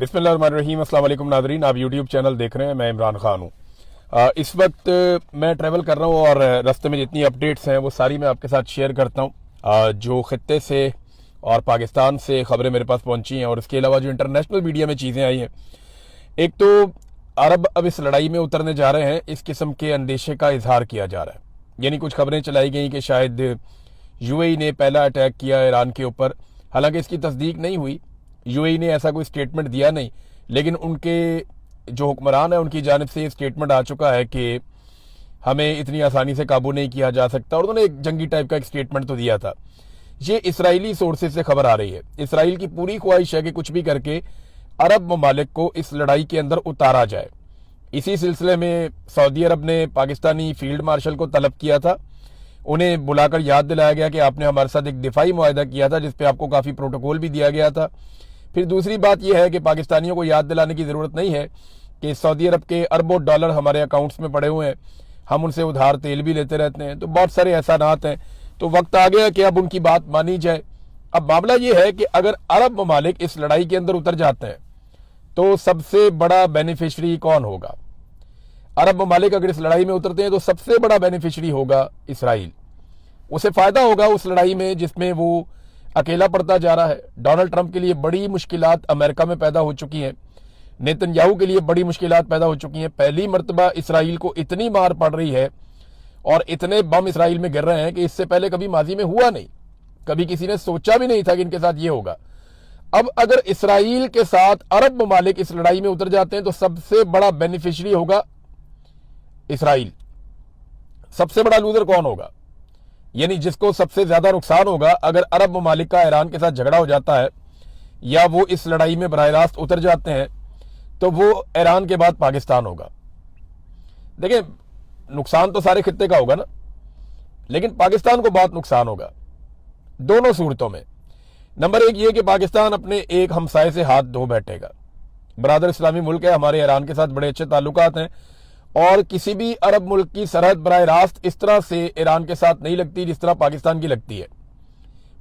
बिस्मिल्लाहिर्रहमानिर्रहीम। अस्सलाम वालेकुम नाज़रीन, आप यूट्यूब चैनल देख रहे हैं। मैं इमरान खान हूँ। इस वक्त मैं ट्रैवल कर रहा हूँ और रास्ते में जितनी अपडेट्स हैं वो सारी मैं आपके साथ शेयर करता हूँ। जो खत्ते से और पाकिस्तान से खबरें मेरे पास पहुँची हैं और इसके अलावा जो इंटरनेशनल मीडिया में चीज़ें आई हैं। एक तो अरब अब इस लड़ाई में उतरने जा रहे हैं, इस किस्म के अंदेशे का इजहार किया जा रहा है। यानी कुछ खबरें चलाई गई कि शायद यूएई ने पहला अटैक किया ईरान के ऊपर। हालांकि इसकी तस्दीक नहीं हुई, यूएई ने ऐसा कोई स्टेटमेंट दिया नहीं, लेकिन उनके जो हुक्मरान है उनकी जानिब से ये स्टेटमेंट आ चुका है कि हमें इतनी आसानी से काबू नहीं किया जा सकता। और उन्होंने एक जंगी टाइप का एक स्टेटमेंट तो दिया था। ये इसराइली सोर्सेज से खबर आ रही है। इसराइल की पूरी ख्वाहिश है कि कुछ भी करके अरब ममालिक को इस लड़ाई के अंदर उतारा जाए। इसी सिलसिले में सऊदी अरब ने पाकिस्तानी फील्ड मार्शल को तलब किया था। उन्हें बुलाकर याद दिलाया गया कि आपने हमारे साथ एक दिफाई मुआहदा किया था जिसपे आपको काफ़ी प्रोटोकॉल भी दिया गया था। फिर दूसरी बात यह है कि पाकिस्तानियों को याद दिलाने की ज़रूरत नहीं है कि सऊदी अरब के अरबों डॉलर हमारे अकाउंट्स में पड़े हुए हैं, हम उनसे उधार तेल भी लेते रहते हैं। तो बहुत सारे एहसानात हैं। तो वक्त आ गया कि अब उनकी बात मानी जाए। अब मामला यह है कि अगर अरब ममालिक इस लड़ाई के अंदर उतर जाते हैं तो सबसे बड़ा बेनिफिशरी कौन होगा? अरब ममालिक अगर इस लड़ाई में उतरते हैं तो सबसे बड़ा बेनिफिशरी होगा इसराइल। उसे फायदा होगा उस लड़ाई में जिसमें वो अकेला पड़ता जा रहा है। डोनाल्ड ट्रंप के लिए बड़ी मुश्किलात अमेरिका में पैदा हो चुकी हैं, नेतन्याहू के लिए बड़ी मुश्किलात पैदा हो चुकी हैं। पहली मर्तबा इसराइल को इतनी मार पड़ रही है और इतने बम इसराइल में गिर रहे हैं कि इससे पहले कभी माजी में हुआ नहीं। कभी किसी ने सोचा भी नहीं था कि इनके साथ ये होगा। अब अगर इसराइल के साथ अरब ममालिक इस लड़ाई में उतर जाते हैं तो सबसे बड़ा बेनिफिशरी होगा इसराइल। सबसे बड़ा लूजर कौन होगा? यानी जिसको सबसे ज्यादा नुकसान होगा अगर अरब ममालिक का ईरान के साथ झगड़ा हो जाता है या वो इस लड़ाई में बराह रास्त उतर जाते हैं तो वो ईरान के बाद पाकिस्तान होगा। देखिए, नुकसान तो सारे खित्ते का होगा ना, लेकिन पाकिस्तान को बहुत नुकसान होगा दोनों सूरतों में। नंबर एक ये कि पाकिस्तान अपने एक हमसाये से हाथ धो बैठेगा। बरादर इस्लामी मुल्क है, हमारे ईरान के साथ बड़े अच्छे ताल्लुकात हैं और किसी भी अरब मुल्क की सरहद बराह रास्त इस तरह से ईरान के साथ नहीं लगती जिस तरह पाकिस्तान की लगती है।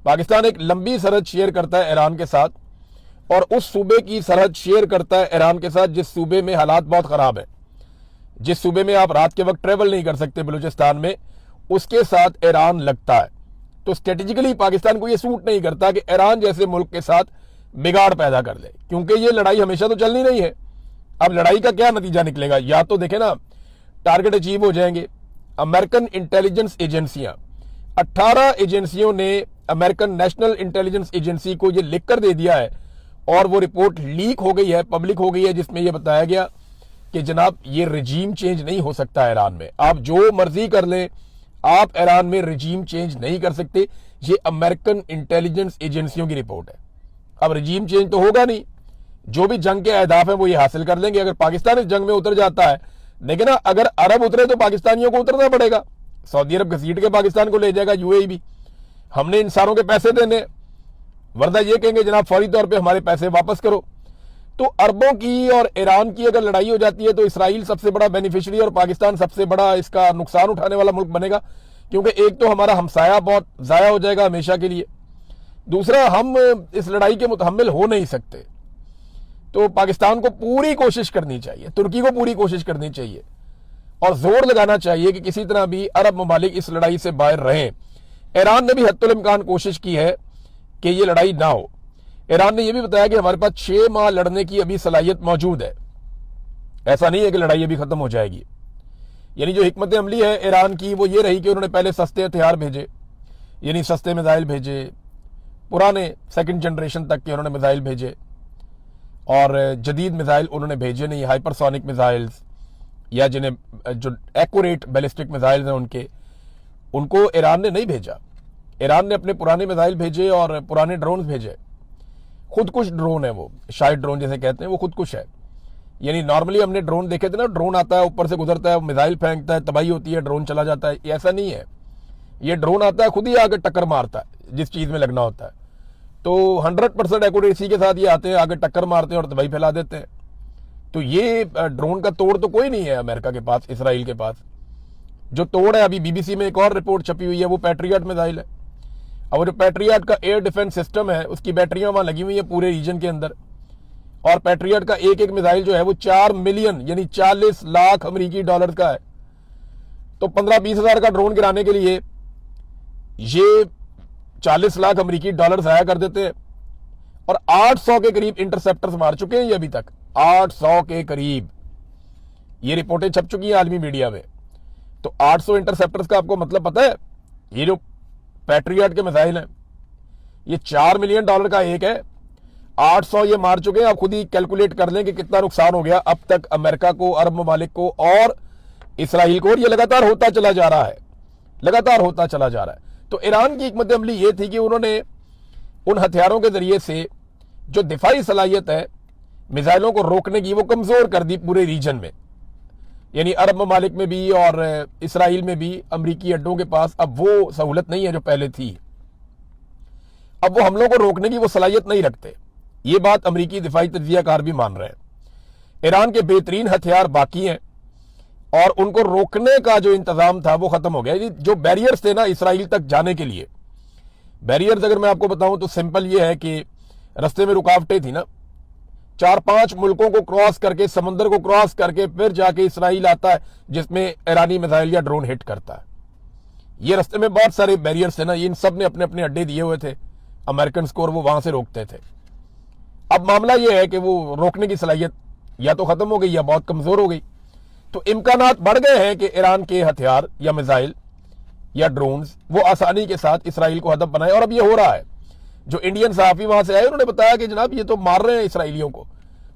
पाकिस्तान एक लंबी सरहद शेयर करता है ईरान के साथ और उस सूबे की सरहद शेयर करता है ईरान के साथ जिस सूबे में हालात बहुत खराब है, जिस सूबे में आप रात के वक्त ट्रेवल नहीं कर सकते बलूचिस्तान में, उसके साथ ईरान लगता है। तो स्ट्रेटेजिकली पाकिस्तान को यह सूट नहीं करता कि ईरान जैसे मुल्क के साथ बिगाड़ पैदा कर ले, क्योंकि ये लड़ाई हमेशा तो चलनी नहीं है। अब लड़ाई का क्या नतीजा निकलेगा? या तो देखें ना, टारगेट अचीव हो जाएंगे। अमेरिकन इंटेलिजेंस एजेंसियां, 18 एजेंसियों ने अमेरिकन नेशनल इंटेलिजेंस एजेंसी को यह लिखकर दे दिया है और वो रिपोर्ट लीक हो गई है, पब्लिक हो गई है, जिसमें यह बताया गया कि जनाब ये रजीम चेंज नहीं हो सकता ईरान में। आप जो मर्जी कर लें, आप ईरान में रजीम चेंज नहीं कर सकते। ये अमेरिकन इंटेलिजेंस एजेंसियों की रिपोर्ट है। अब रजीम चेंज तो होगा नहीं, जो भी जंग के अहदाफ है वो ये हासिल कर लेंगे अगर पाकिस्तान इस जंग में उतर जाता है। लेकिन ना, अगर अरब उतरे तो पाकिस्तानियों को उतरना पड़ेगा। सऊदी अरब घसीट के पाकिस्तान को ले जाएगा, यूएई भी। हमने इन सारों के पैसे देने, वरना ये कहेंगे जनाब फौरी तौर पे हमारे पैसे वापस करो। तो अरबों की और ईरान की अगर लड़ाई हो जाती है तो इसराइल सबसे बड़ा बेनिफिशरी और पाकिस्तान सबसे बड़ा इसका नुकसान उठाने वाला मुल्क बनेगा, क्योंकि एक तो हमारा हमसाया बहुत जाया हो जाएगा हमेशा के लिए, दूसरा हम इस लड़ाई के मुतहम्मिल हो नहीं सकते। तो पाकिस्तान को पूरी कोशिश करनी चाहिए, तुर्की को पूरी कोशिश करनी चाहिए और जोर लगाना चाहिए कि किसी तरह भी अरब ममालिक इस लड़ाई से बाहर रहें। ईरान ने भी हत्तुल इम्कान कोशिश की है कि ये लड़ाई ना हो। ईरान ने यह भी बताया कि हमारे पास 6 माह लड़ने की अभी सलाहियत मौजूद है। ऐसा नहीं है कि लड़ाई अभी खत्म हो जाएगी। यानी जो हिकमत अमली है ईरान की वो ये रही कि उन्होंने पहले सस्ते हथियार भेजे, यानी सस्ते मिसाइल भेजे, पुराने सेकंड जनरेशन तक के उन्होंने मिसाइल भेजे और जदीद मिसाइल उन्होंने भेजे नहीं। हाइपरसोनिक मिसाइल्स या जिन्हें जो एक्यूरेट बैलिस्टिक मिसाइल्स हैं उनको ईरान ने नहीं भेजा। ईरान ने अपने पुराने मिसाइल भेजे और पुराने ड्रोन भेजे। खुदकुश ड्रोन है वो, शायद ड्रोन जैसे कहते हैं, वो खुदकुश है। यानी नॉर्मली हमने ड्रोन देखे थे ना, ड्रोन आता है ऊपर से गुजरता है, मिसाइल फेंकता है, तबाही होती है, ड्रोन चला जाता है। ऐसा नहीं है, ये ड्रोन आता है खुद ही आगे टक्कर मारता है जिस चीज में लगना होता है। तो 100% एक्यूरेसी के साथ ये आते हैं, आगे टक्कर मारते हैं और तबाही फैला देते हैं। तो ये ड्रोन का तोड़ तो कोई नहीं है अमेरिका के पास, इसराइल के पास। जो तोड़ है, अभी बीबीसी में एक और रिपोर्ट छपी हुई है, वो पैट्रियट मिसाइल है। और जो पैट्रियट का एयर डिफेंस सिस्टम है उसकी बैटरियां वहां लगी हुई है पूरे रीजन के अंदर, और पैट्रियट का एक एक मिसाइल जो है वो 4 मिलियन यानी 40 लाख अमेरिकी डॉलर का है। तो 15-20 हजार का ड्रोन गिराने के लिए ये 40 लाख अमेरिकी डॉलर जाया कर देते हैं। और 800 के करीब इंटरसेप्टर्स मार चुके हैं ये अभी तक, 800 के करीब। ये रिपोर्टें छप चुकी हैं आलमी मीडिया में। तो 800 इंटरसेप्टर्स का आपको मतलब पता है? ये जो पैट्रियट के मिसाइल हैं ये 4 मिलियन डॉलर का एक है, 800 ये मार चुके हैं। आप खुद ही कैलकुलेट कर लें कि कितना नुकसान हो गया अब तक अमेरिका को, अरब ममालिक को और इसराइल को। और ये लगातार होता चला जा रहा है, लगातार होता चला जा रहा है। तो ईरान की हिकमत अमली ये थी कि उन्होंने उन हथियारों के जरिए से जो दिफाई सलाहियत है मिसाइलों को रोकने की, वो कमजोर कर दी पूरे रीजन में। यानी अरब ममालिक में भी और इसराइल में भी अमरीकी अड्डों के पास अब वो सहूलत नहीं है जो पहले थी। अब वो हमलों को रोकने की वो सलाहियत नहीं रखते। ये बात अमरीकी दिफाई तज्जियाकार भी मान रहे हैं। ईरान के बेहतरीन हथियार बाकी हैं और उनको रोकने का जो इंतजाम था वो खत्म हो गया। जो बैरियर्स थे ना इसराइल तक जाने के लिए, बैरियर्स अगर मैं आपको बताऊं तो सिंपल ये है कि रास्ते में रुकावटें थी ना, 4-5 मुल्कों को क्रॉस करके, समंदर को क्रॉस करके फिर जाके इसराइल आता है जिसमें ईरानी मिसाइल या ड्रोन हिट करता है। ये रास्ते में बहुत सारे बैरियर्स थे ना, इन सब ने अपने अपने अड्डे दिए हुए थे अमेरिकन को और वो वहां से रोकते थे। अब मामला यह है कि वो रोकने की सलाहियत या तो खत्म हो गई या बहुत कमजोर हो गई। तो इम्कानात बढ़ गए हैं कि ईरान के हथियार या मिसाइल या ड्रोन्स वो आसानी के साथ इसराइल को हदफ बनाए। और अब ये हो रहा है। जो इंडियन सहाफी वहां से आए उन्होंने बताया कि जनाब ये तो मार रहे हैं इसराइलियों को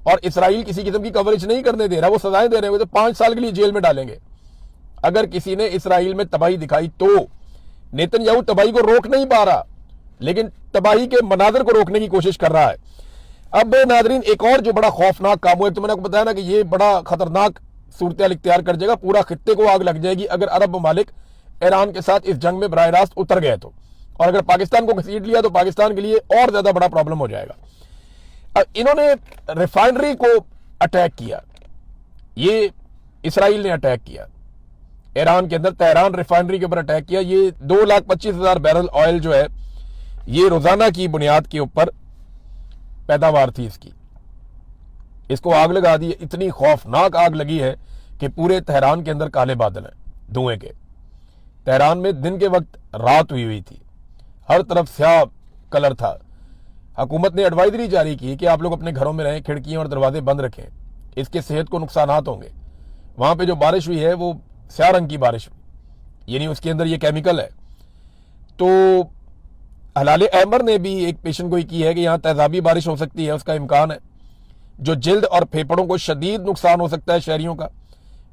और इसराइल किसी किस्म की कवरेज नहीं करने दे रहा, वो सजाएं दे रहे हैं, तो 5 साल के लिए जेल में डालेंगे। अगर किसी ने इसराइल में तबाही दिखाई तो नेतन्याहू तबाही को रोक नहीं पा रहा, लेकिन तबाही के मनाजर को रोकने की कोशिश कर रहा है। अब नाजरीन एक और जो बड़ा खौफनाक काम हुआ, तो मैंने आपको बताया ना कि ये बड़ा खतरनाक सूरत इख्तियार कर जाएगा, पूरा खित्ते को आग लग जाएगी अगर अरब ममालिक ईरान के साथ इस जंग में बराह रास्त उतर गए तो। और अगर पाकिस्तान को घसीट लिया तो पाकिस्तान के लिए और ज्यादा बड़ा प्रॉब्लम हो जाएगा। अब इन्होंने रिफाइनरी को अटैक किया, ये इसराइल ने अटैक किया ईरान के अंदर, तेहरान रिफाइनरी के ऊपर अटैक किया। ये 2,25,000 बैरल ऑयल जो है ये रोजाना की बुनियाद के ऊपर पैदावार थी इसकी, इसको आग लगा दी। इतनी खौफनाक आग लगी है कि पूरे तेहरान के अंदर काले बादल हैं धुएं के। तेहरान में दिन के वक्त रात हुई थी, हर तरफ स्याह कलर था। हुकूमत ने एडवाइजरी जारी की कि आप लोग अपने घरों में रहें, खिड़कियां और दरवाजे बंद रखें, इसके सेहत को नुकसानात होंगे। वहां पे जो बारिश हुई है वो स्याह रंग की बारिश हुई, यानी उसके अंदर ये केमिकल है। तो हलाल अहमर ने भी एक पेशन गोई की है कि यहाँ तेजाबी बारिश हो सकती है, उसका इम्कान है, जो जिल्द और फेफड़ों को शदीद नुकसान हो सकता है शहरियों का।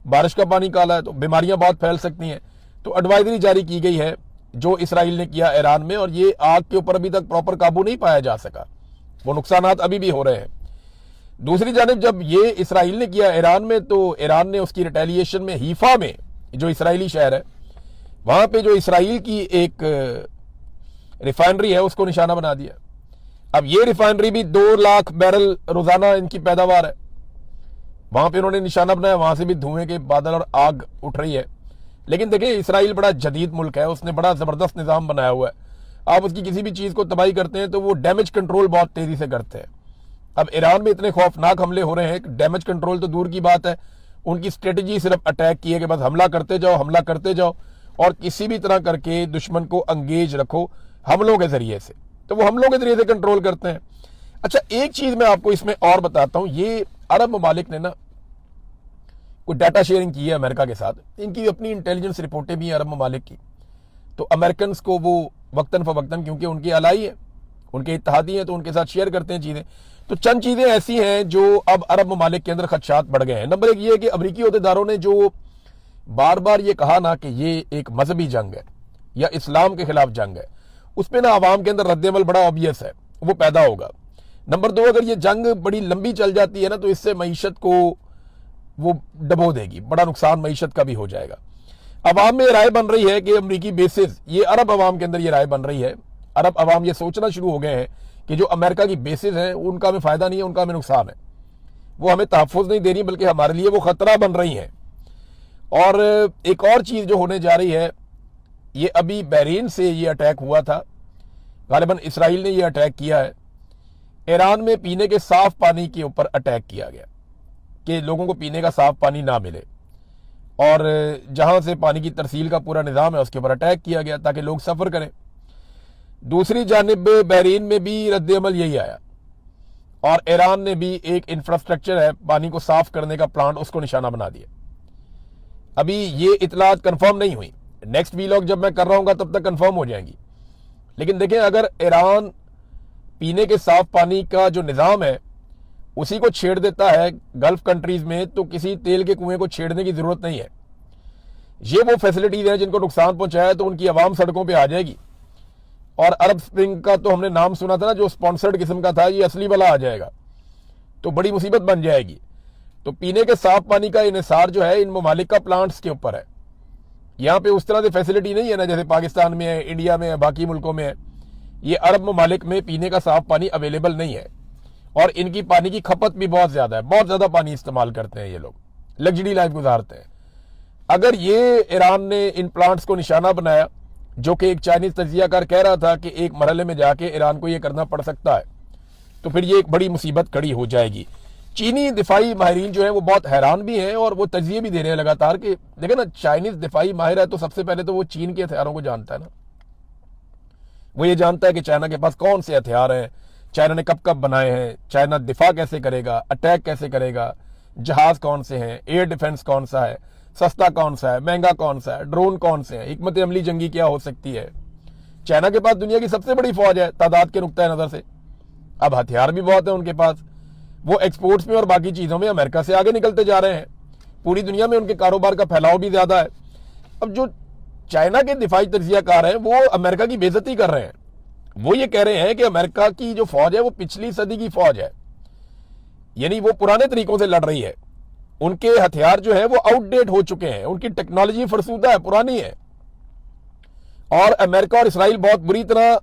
बारिश का पानी काला है तो बीमारियां बहुत फैल सकती हैं। तो एडवाइजरी जारी की गई है जो इसराइल ने किया ईरान में, और ये आग के ऊपर अभी तक प्रॉपर काबू नहीं पाया जा सका, वो नुकसानात अभी भी हो रहे हैं। दूसरी जानिब जब ये इसराइल ने किया ईरान में, तो ईरान ने उसकी रिटेलिएशन में हीफा में, जो इसराइली शहर है, वहां पे जो इसराइल की एक रिफाइनरी है उसको निशाना बना दिया। अब ये रिफाइनरी भी 2 लाख बैरल रोजाना इनकी पैदावार है, वहां पे उन्होंने निशाना बनाया, वहां से भी धुएं के बादल और आग उठ रही है। लेकिन देखिए इसराइल बड़ा जदीद मुल्क है, उसने बड़ा जबरदस्त निजाम बनाया हुआ है। आप उसकी किसी भी चीज को तबाही करते हैं तो वो डैमेज कंट्रोल बहुत तेजी से करते हैं। अब ईरान में इतने खौफनाक हमले हो रहे हैं, डैमेज कंट्रोल तो दूर की बात है, उनकी स्ट्रेटेजी सिर्फ अटैक की है कि बस हमला करते जाओ, हमला करते जाओ और किसी भी तरह करके दुश्मन को अंगेज रखो हमलों के जरिए से, तो वो हमलों के जरिए से कंट्रोल करते हैं। अच्छा एक चीज मैं आपको इसमें और बताता हूं, ये अरब ममालिक ने ना कोई डाटा शेयरिंग की है अमेरिका के साथ, इनकी अपनी इंटेलिजेंस रिपोर्टें भी हैं अरब ममालिक की। तो अमेरिकन को वो वक्तन फवक्तन, क्योंकि उनकी अलाई है, उनके इत्तेहादी हैं, तो उनके साथ शेयर करते हैं चीजें। तो चंद चीजें ऐसी हैं जो अब अरब ममालिक के अंदर खदशात बढ़ गए हैं। नंबर 1 ये है कि अमरीकी अहदेदारों ने जो बार बार ये कहा ना कि ये एक मजहबी जंग है या इस्लाम के खिलाफ जंग है, उस पर ना आवाम के अंदर रद्दमल बड़ा ऑब्वियस है, वो पैदा होगा। नंबर 2 अगर ये जंग बड़ी लंबी चल जाती है ना तो इससे मईशत को वो डबो देगी, बड़ा नुकसान मईशत का भी हो जाएगा। अवाम में राय बन रही है कि अमरीकी बेसिस, ये अरब अवाम के अंदर ये राय बन रही है, अरब अवाम ये सोचना शुरू हो गए हैं कि जो अमेरिका की बेसिस हैं उनका हमें फायदा नहीं है, उनका हमें नुकसान है, वो हमें तहफ़्फ़ुज़ नहीं दे रही बल्कि हमारे लिए वो खतरा बन रही हैं। और एक और चीज जो होने जा रही है, ये अभी बहरीन से ये अटैक हुआ था, गालिबन इसराइल ने ये अटैक किया है, ईरान में पीने के साफ पानी के ऊपर अटैक किया गया कि लोगों को पीने का साफ पानी ना मिले, और जहां से पानी की तरसील का पूरा निज़ाम है उसके ऊपर अटैक किया गया ताकि लोग सफ़र करें। दूसरी जानिब बहरीन में भी रद्द-ए-अमल यही आया, और ईरान ने भी एक इंफ्रास्ट्रक्चर है पानी को साफ करने का प्लांट, उसको निशाना बना दिया। अभी ये इतलात कंफर्म नहीं हुई, नेक्स्ट वीलॉग जब मैं कर रहा हूँ तब तक कंफर्म हो जाएंगी। लेकिन देखें, अगर ईरान पीने के साफ पानी का जो निज़ाम है उसी को छेड़ देता है गल्फ कंट्रीज में, तो किसी तेल के कुएं को छेड़ने की जरूरत नहीं है। ये वो फैसिलिटीज हैं जिनको नुकसान पहुंचाया तो उनकी आवाम सड़कों पे आ जाएगी। और अरब स्प्रिंग का तो हमने नाम सुना था ना, जो स्पॉन्सर्ड किस्म का था, ये असली वाला आ जाएगा तो बड़ी मुसीबत बन जाएगी। तो पीने के साफ पानी का इन्हिसार जो है इन ममालिक का प्लांट्स के ऊपर है। यहाँ पे उस तरह से फैसिलिटी नहीं है ना जैसे पाकिस्तान में है, इंडिया में है, बाकी मुल्कों में है। ये अरब ममालिक में पीने का साफ पानी अवेलेबल नहीं है, और इनकी पानी की खपत भी बहुत ज्यादा है, बहुत ज्यादा पानी इस्तेमाल करते हैं ये लोग, लग्जरी लाइफ गुजारते हैं। अगर ये ईरान ने इन प्लांट्स को निशाना बनाया, जो कि एक चाइनीज तजियाकार कह रहा था कि एक मरहले में जाके ईरान को ये करना पड़ सकता है, तो फिर ये एक बड़ी मुसीबत खड़ी हो जाएगी। चीनी दिफाई माहिरीन जो है वो बहुत हैरान भी हैं और वो तजिए भी दे रहे हैं लगातार कि देखे ना, चाइनीज दिफाई माहिर है तो सबसे पहले तो वो चीन के हथियारों को जानता है ना, वो ये जानता है कि चाइना के पास कौन से हथियार हैं, चाइना ने कब कब बनाए हैं, चाइना दिफा कैसे करेगा, अटैक कैसे करेगा, जहाज कौन से हैं, एयर डिफेंस कौन सा है, सस्ता कौन सा है, महंगा कौन सा है, ड्रोन कौन से हैं, हिकमत अमली जंगी क्या हो सकती है। चाइना के पास दुनिया की सबसे बड़ी फौज है तादाद के नुक्ता नजर से, अब हथियार भी बहुत है उनके पास। वो एक्सपोर्ट्स में और बाकी चीजों में अमेरिका से आगे निकलते जा रहे हैं, पूरी दुनिया में उनके कारोबार का फैलाव भी ज्यादा है। अब जो चाइना के दिफाई तजियाकार हैं वो अमेरिका की बेइज्जती कर रहे हैं। वो ये कह रहे हैं कि अमेरिका की जो फौज है वो पिछली सदी की फौज है, यानी वो पुराने तरीकों से लड़ रही है, उनके हथियार जो है वो आउटडेट हो चुके हैं, उनकी टेक्नोलॉजी फरसूदा है, पुरानी है। और अमेरिका और इसराइल बहुत बुरी तरह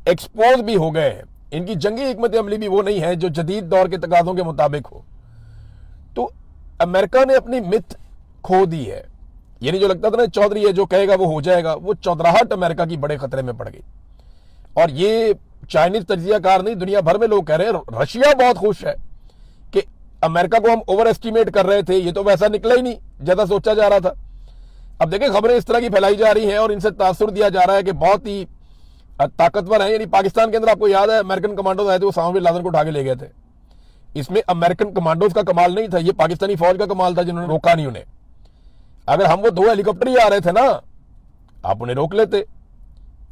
एक्सपोज भी हो गए हैं, इनकी जंगी हिकमत अमली भी वो नहीं है जो जदीद दौर के तकाजों के मुताबिक हो। तो अमेरिका ने अपनी मिथ खो दी है, यानी जो लगता था ना चौधरी है जो कहेगा वो हो जाएगा, वो चौधराहट अमेरिका की बड़े खतरे में पड़ गई। और ये चाइनीज तजियाकार नहीं, दुनिया भर में लोग कह रहे हैं। रशिया बहुत खुश है कि अमेरिका को हम ओवर एस्टिमेट कर रहे थे, ये तो वैसा निकला ही नहीं जैसा सोचा जा रहा था। अब देखिए खबरें इस तरह की फैलाई जा रही हैं और इनसे तासुर दिया जा रहा है कि बहुत ही ताकतवर है। यानी पाकिस्तान के अंदर आपको याद है अमेरिकन कमांडोज आए थे, वो बिन लादेन को उठा के ले गए थे। इसमें अमेरिकन कमांडोज का कमाल नहीं था, ये पाकिस्तानी फौज का कमाल था जिन्होंने रोका नहीं उन्हें। अगर हम वो 2 हेलीकॉप्टर ही आ रहे थे ना, आप उन्हें रोक लेते,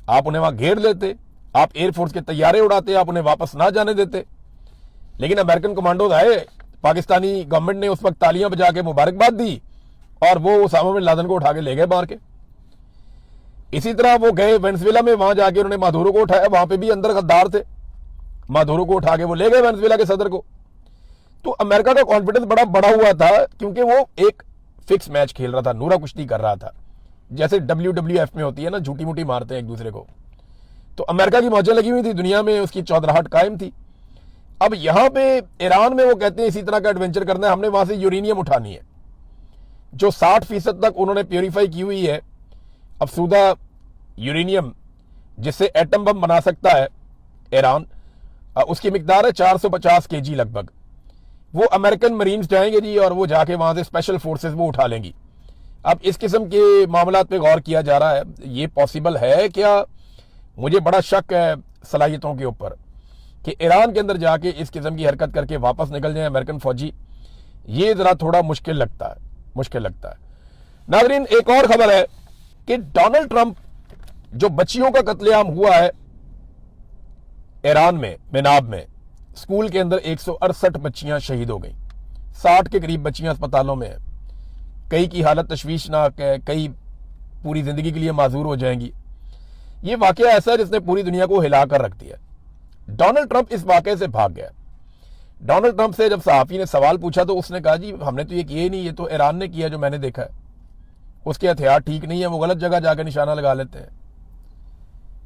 आप उन्हें वहां घेर लेते, आप एयरफोर्स के तैयारे उड़ाते, आप उन्हें वापस ना जाने देते। लेकिन अमेरिकन कमांडोज आए, पाकिस्तानी गवर्नमेंट ने उस वक्त तालियां बजा के मुबारकबाद दी और वो ओसामा बिन लादेन को उठा के ले गए मार के। इसी तरह वो गए वेनेजुएला में, वहां जाके उन्होंने मादुरो को उठाया, वहां पे भी अंदर गद्दार थे, मादुरो को उठा के वो ले गए वेनेजुएला के सदर को। तो अमेरिका का कॉन्फिडेंस बड़ा बढ़ा हुआ था क्योंकि वो एक फिक्स मैच खेल रहा था, नूरा कुश्ती कर रहा था, जैसे WWF में होती है ना, झूठी मुठी मारते हैं एक दूसरे को। तो अमेरिका की मौजें लगी हुई थी, दुनिया में उसकी चौधराहट कायम थी। अब यहां पे ईरान में वो कहते हैं इसी तरह का एडवेंचर करना है, हमने वहां से यूरेनियम उठानी है जो 60% तक उन्होंने प्योरीफाई की हुई है, अफसूदा यूरेनियम जिससे एटम बम बना सकता है ईरान, उसकी मिकदार है 450 kg लगभग। वो अमेरिकन मरीन्स जाएंगे जी और वो जाके वहां से स्पेशल फोर्सेस वो उठा लेंगी। अब इस किस्म के मामलात पे गौर किया जा रहा है, ये पॉसिबल है क्या? मुझे बड़ा शक है सलाहियतों के ऊपर कि ईरान के अंदर जाके इस किस्म की हरकत करके वापस निकल जाए अमेरिकन फौजी, ये जरा थोड़ा मुश्किल लगता है। नाज़रीन, एक और खबर है कि डोनाल्ड ट्रंप, जो बच्चियों का कत्लेआम हुआ है ईरान में मेनाब में, स्कूल के अंदर 168 बच्चियां शहीद हो गई, 60 के करीब बच्चियां अस्पतालों में है, कई की हालत तशवीशनाक है, कई पूरी जिंदगी के लिए माजूर हो जाएंगी। ये वाकया ऐसा है जिसने पूरी दुनिया को हिला कर रख दिया। डोनाल्ड ट्रंप इस वाकये से भाग गया। डोनाल्ड ट्रंप से जब सहाफी ने सवाल पूछा तो उसने कहा जी हमने तो ये किया ही नहीं, ये तो ईरान ने किया जो मैंने देखा है, उसके हथियार ठीक नहीं है, वो गलत जगह जाकर निशाना लगा लेते हैं।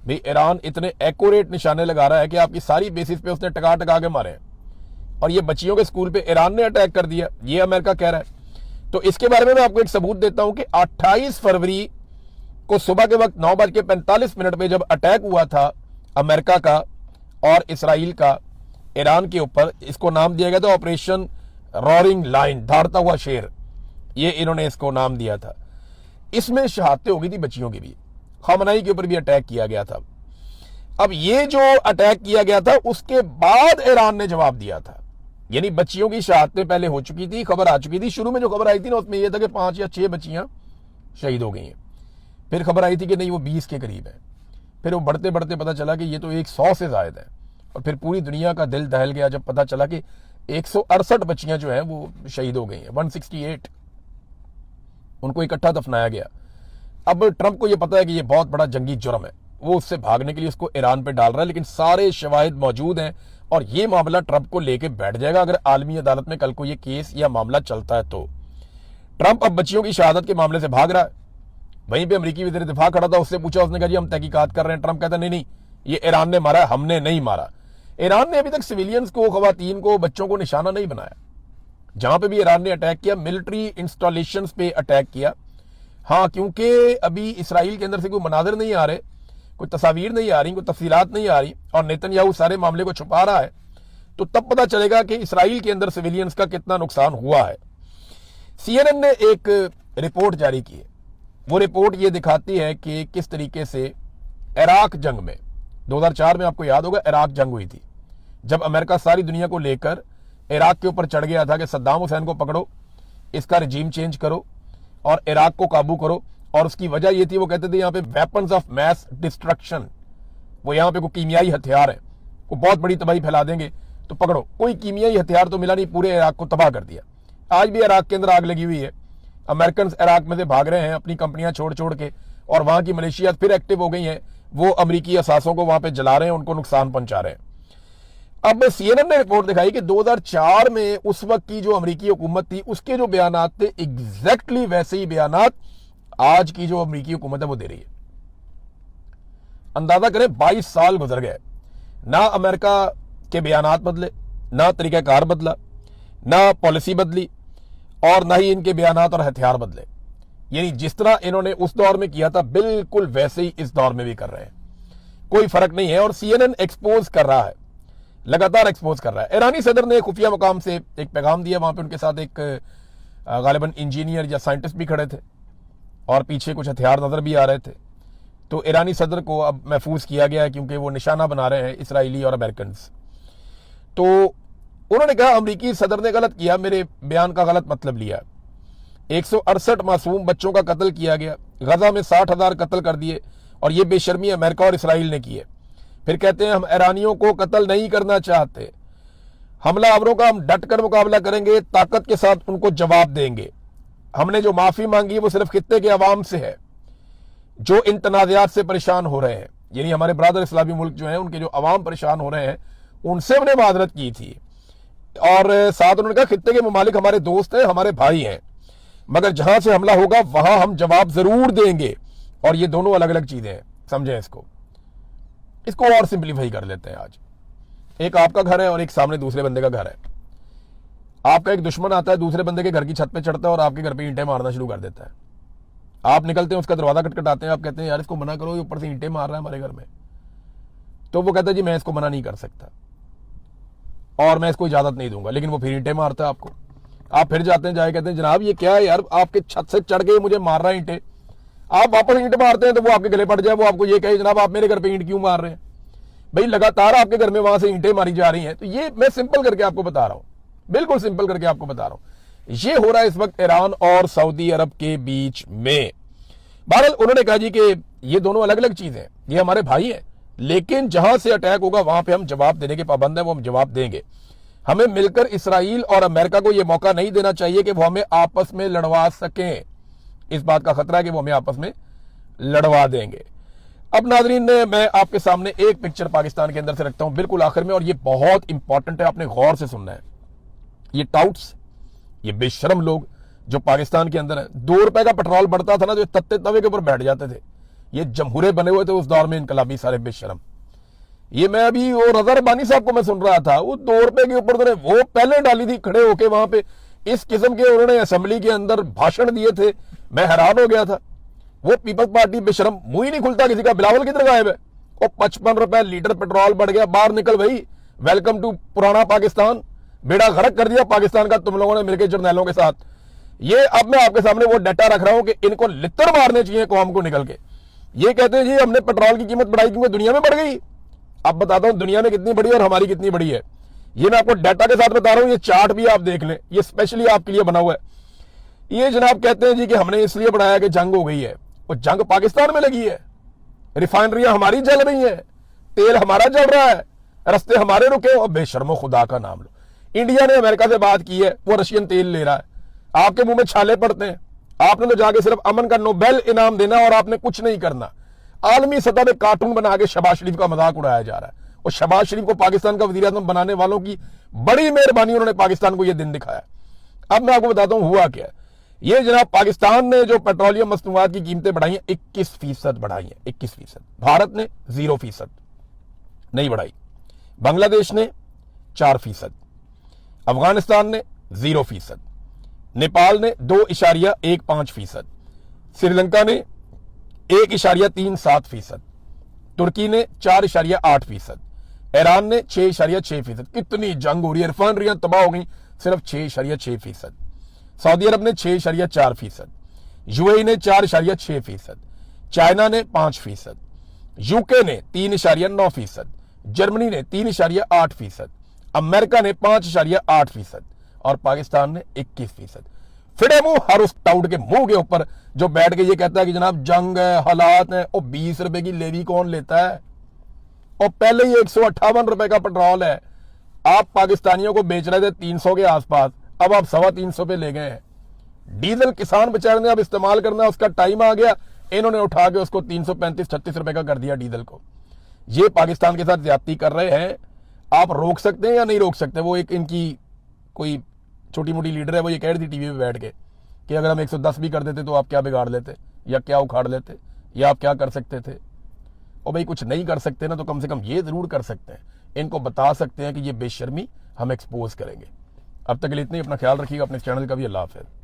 भाई ईरान इतने एक्यूरेट निशाने लगा रहा है कि आपकी सारी बेसिस पे उसने टका टका के मारे हैं, और ये बच्चियों के स्कूल पे ईरान ने अटैक कर दिया, ये अमेरिका कह रहा है। तो इसके बारे में मैं आपको एक सबूत देता हूं कि 28 फरवरी को सुबह के वक्त 9:45 पे जब अटैक हुआ था अमेरिका का और इसराइल का ईरान के ऊपर, इसको नाम दिया गया था ऑपरेशन रॉरिंग लाइन, दहाड़ता हुआ शेर, ये इन्होंने इसको नाम दिया था। इसमें शहादतें हो गई थी बच्चियों की भी, खामनाई के ऊपर भी अटैक किया गया था। अब ये जो अटैक किया गया था उसके बाद ईरान ने जवाब दिया था, यानी बच्चियों की शहादतें पहले हो चुकी थी, खबर आ चुकी थी। शुरू में जो खबर आई थी ना उसमें यह था कि 5 या 6 बच्चियां शहीद हो गई हैं। फिर खबर आई थी कि नहीं वो 20 के करीब है। फिर वो बढ़ते बढ़ते पता चला कि ये तो 100 से ज्यादा है। और फिर पूरी दुनिया का दिल दहल गया जब पता चला कि 168 बच्चियां जो हैं वो शहीद हो गई हैं, 168 उनको इकट्ठा दफनाया गया। अब ट्रंप को यह पता है कि यह बहुत बड़ा जंगी जुर्म है, वो उससे भागने के लिए उसको ईरान पे डाल रहा है, लेकिन सारे शवाहिद मौजूद हैं और ये मामला ट्रंप को लेके बैठ जाएगा अगर आलमी अदालत में कल को ये केस या मामला चलता है तो। ट्रंप अब बच्चियों की शहादत के मामले से भाग रहा है। वहीं पे अमेरिकी वज़ीर दिफा खड़ा था, उससे पूछा, उसने कहा जी हम तहकीकात कर रहे हैं। ट्रंप कहता नहीं नहीं, ये ईरान ने मारा, हमने नहीं मारा। ईरान ने अभी तक सिविलियंस को, खवातीन को, बच्चों को निशाना नहीं बनाया। जहां पे भी ईरान ने अटैक किया, मिलिट्री इंस्टॉलेशंस पे अटैक किया। हाँ, क्योंकि अभी इसराइल के अंदर से कोई मनाजिर नहीं आ रहे, कोई तस्वीर नहीं आ रही, कोई तफसीलात नहीं आ रही और नेतन्याहू सारे मामले को छुपा रहा है, तो तब पता चलेगा कि इसराइल के अंदर सिविलियंस का कितना नुकसान हुआ है। CNN ने एक रिपोर्ट जारी की है। वो रिपोर्ट ये दिखाती है कि किस तरीके से इराक जंग में 2004 में, आपको याद होगा इराक जंग हुई थी, जब अमेरिका सारी दुनिया को लेकर इराक के ऊपर चढ़ गया था कि सद्दाम हुसैन को पकड़ो, इसका रिजीम चेंज करो और इराक को काबू करो। और उसकी वजह ये थी, वो कहते थे यहाँ पे वेपन्स ऑफ मैस डिस्ट्रक्शन, वो यहाँ पे कोई कीमियाई हथियार है, वो बहुत बड़ी तबाही फैला देंगे, तो पकड़ो। कोई कीमियाई हथियार तो मिला नहीं, पूरे इराक को तबाह कर दिया। आज भी इराक के अंदर आग लगी हुई है। अमेरिकन इराक में से भाग रहे हैं अपनी कंपनियां छोड़ छोड़ के, और वहां की मलेशिया फिर एक्टिव हो गई हैं, वो अमेरिकी असासों को वहां पे जला रहे हैं, उनको नुकसान पहुंचा रहे हैं। अब CNN ने रिपोर्ट दिखाई कि 2004 में उस वक्त की जो अमेरिकी हुकूमत थी उसके जो बयानात थे, एग्जैक्टली वैसे ही बयानात आज की जो अमेरिकी हुकूमत है वो दे रही है। अंदाजा करें 22 साल गुजर गए, ना अमेरिका के बयानात बदले, ना तरीकाकार बदला, ना पॉलिसी बदली और ना ही इनके बयानात और हथियार बदले। यानी जिस तरह इन्होंने उस दौर में किया था बिल्कुल वैसे ही इस दौर में भी कर रहे हैं, कोई फर्क नहीं है। और CNN एक्सपोज कर रहा है, लगातार एक्सपोज कर रहा है। ईरानी सदर ने खुफिया मुकाम से एक पैगाम दिया, वहां पे उनके साथ एक गालिबन इंजीनियर या साइंटिस्ट भी खड़े थे और पीछे कुछ हथियार नजर भी आ रहे थे। तो ईरानी सदर को अब महफूज किया गया है क्योंकि वो निशाना बना रहे हैं इसराइली और अमेरिकन। तो उन्होंने कहा अमेरिकी सदर ने गलत किया, मेरे बयान का गलत मतलब लिया। 168 मासूम बच्चों का कत्ल किया गया, गजा में 60,000 कत्ल कर दिए और ये बेशर्मी अमेरिका और इसराइल ने की है। फिर कहते हैं हम ईरानियों को कत्ल नहीं करना चाहते, हमलावरों का हम डट कर मुकाबला करेंगे, ताकत के साथ उनको जवाब देंगे। हमने जो माफी मांगी है वो सिर्फ खित्ते के अवाम से है जो इन तनाज़ात से परेशान हो रहे हैं, यानी हमारे ब्रादर इस्लामी मुल्क जो हैं उनके जो अवाम परेशान हो रहे हैं उनसे हमने माजरत की थी। और साथ उन्होंने कहा खित्ते के ममालिक हमारे दोस्त हैं, हमारे भाई हैं, मगर जहां से हमला होगा वहां हम जवाब जरूर देंगे। और ये दोनों अलग अलग चीजें हैं, समझें इसको और सिंप्लीफाई कर लेते हैं। आज एक आपका घर है और एक सामने दूसरे बंदे का घर है। आपका एक दुश्मन आता है, दूसरे बंदे के घर की छत पे चढ़ता है और आपके घर पे ईंटें मारना शुरू कर देता है। आप निकलते हैं, उसका दरवाजा खटखटाते हैं, आप कहते हैं यार इसको मना करो, ये ऊपर से ईंटें मार रहा है हमारे घर में। तो वो कहता है जी मैं इसको मना नहीं कर सकता और मैं इसको इजाजत नहीं दूंगा, लेकिन वो फिर ईंटें मारता है आपको। आप फिर जाते हैं, जाए कहते हैं जनाब ये क्या है यार, आपके छत से चढ़ गए मुझे मार रहा है ईंटें। आप वापस ईंट मारते हैं तो वो आपके गले पड़ जाए, वो आपको ये कहे जनाब आप मेरे घर पे ईंट क्यों मार रहे हैं। भाई लगातार आपके घर में वहां से ईंटें मारी जा रही हैं। तो ये मैं सिंपल करके आपको बता रहा हूं, बिल्कुल सिंपल करके आपको बता रहा हूं। ये हो रहा है इस वक्त ईरान और सऊदी अरब के बीच में। बहरहाल उन्होंने कहा जी कि ये दोनों अलग अलग चीजें हैं, ये हमारे भाई हैं, लेकिन जहां से अटैक होगा वहां पे हम जवाब देने के पाबंद हैं, वो हम जवाब देंगे। हमें मिलकर इसराइल और अमेरिका को यह मौका नहीं देना चाहिए कि वो हमें आपस में लड़वा सकें। इस बात का खतरा है कि वो हमें आपस में लड़वा देंगे। अब नाजरीन मैं आपके सामने एक पिक्चर पाकिस्तान के अंदर से रखता हूं बिल्कुल आखिर में, और ये बहुत इंपॉर्टेंट है, आपने गौर से सुनना है। ये टाउट्स, ये बेशरम लोग जो पाकिस्तान के अंदर है, 2 रुपए का पेट्रोल बढ़ता था ना, जो तत्ते तवे के ऊपर बैठ जाते थे, ये जमहूरे बने हुए थे उस दौर में इनकलाबी सारे बेशरम। ये मैं अभी वो रजा रबानी साहब को मैं सुन रहा था, वो 2 रुपए के ऊपर उन्होंने वो पहले डाली थी खड़े होके वहां पे, इस किस्म के उन्होंने असेंबली के अंदर भाषण दिए थे, मैं हैरान हो गया था। वो पीपल्स पार्टी बेशरम, मुंह ही नहीं खुलता किसी का। बिलावल किधर गायब है? वो 55 रुपए लीटर पेट्रोल बढ़ गया, बाहर निकल भाई, वेलकम टू पुराना पाकिस्तान, बेड़ा गर्क कर दिया पाकिस्तान का तुम लोगों ने मिलकर जर्नैलों के साथ। ये अब मैं आपके सामने वो डाटा रख रहा हूं कि इनको लित्तर मारने चाहिए कौम को निकल के। ये कहते हैं जी हमने पेट्रोल की कीमत बढ़ाई क्योंकि दुनिया में बढ़ गई। अब बताता हूं दुनिया में कितनी बढ़ी है और हमारी कितनी बढ़ी है। ये मैं आपको डाटा के साथ बता रहा हूं, ये चार्ट भी आप देख लें, ये स्पेशली आपके लिए बना हुआ है। ये जनाब कहते हैं जी कि हमने इसलिए बढ़ाया कि जंग हो गई है, और जंग पाकिस्तान में लगी है, रिफाइनरियां हमारी जल रही हैं, तेल हमारा जल रहा है, रस्ते हमारे रुके। और बेशर्मो खुदा का नाम लो, इंडिया ने अमेरिका से बात की है, वो रशियन तेल ले रहा है, आपके मुंह में छाले पड़ते हैं। आपने तो जाके सिर्फ अमन का नोबेल इनाम देना और आपने कुछ नहीं करना। आलमी सतह पे कार्टून बना के शहबाज शरीफ का मजाक उड़ाया जा रहा है, और शहबाज शरीफ को पाकिस्तान का वजीर आज़म बनाने वालों की बड़ी मेहरबानी, उन्होंने पाकिस्तान को यह दिन दिखाया। अब मैं आपको बताता हूं हुआ क्या है। ये जनाब पाकिस्तान ने जो पेट्रोलियम मसनूआत की कीमतें बढ़ाई हैं 21% बढ़ाई हैं, 21%। भारत ने 0% नहीं बढ़ाई, बांग्लादेश ने 4%, अफगानिस्तान ने 0%, नेपाल ने 2.15%, श्रीलंका ने 1.37%, तुर्की ने 4.8%, ईरान ने 6.6%। कितनी जंग हो रही है, रिफाइनरियां तबाह हो गई, सिर्फ 6.6%। सऊदी अरब ने 6.4%, यूएई ने 4.6%, चाइना ने 5%, यूके ने 3.9%, जर्मनी ने 3.8%, अमेरिका ने 5.8% और पाकिस्तान ने 21%। फिर मुंह हर उस टाउट के मुंह के ऊपर जो बैठ के ये कहता है कि जनाब जंग है, हालात है, और 20 रुपए की लेवी कौन लेता है? और पहले ही 158 रुपए का पेट्रोल है, आप पाकिस्तानियों को बेच रहे थे 300 के आसपास, अब आप 350 पे ले गए हैं। डीजल किसान बेचारे ने अब इस्तेमाल करना, उसका टाइम आ गया, इन्होंने उठा के उसको 335-36 रुपए का कर दिया डीजल को। ये पाकिस्तान के साथ ज्यादती कर रहे हैं। आप रोक सकते हैं या नहीं रोक सकते? वो एक इनकी कोई छोटी मोटी लीडर है, वो ये कह रही थी टीवी पे बैठ के कि अगर हम 110 भी कर देते तो आप क्या बिगाड़ लेते, या क्या उखाड़ लेते, या आप क्या कर सकते थे? और भाई कुछ नहीं कर सकते ना, तो कम से कम ये जरूर कर सकते हैं, इनको बता सकते हैं कि ये बेशर्मी हम एक्सपोज करेंगे। अब तक के लिए इतना ही, अपना ख्याल रखिएगा, अपने चैनल का भी। अल्लाह हाफ़िज़।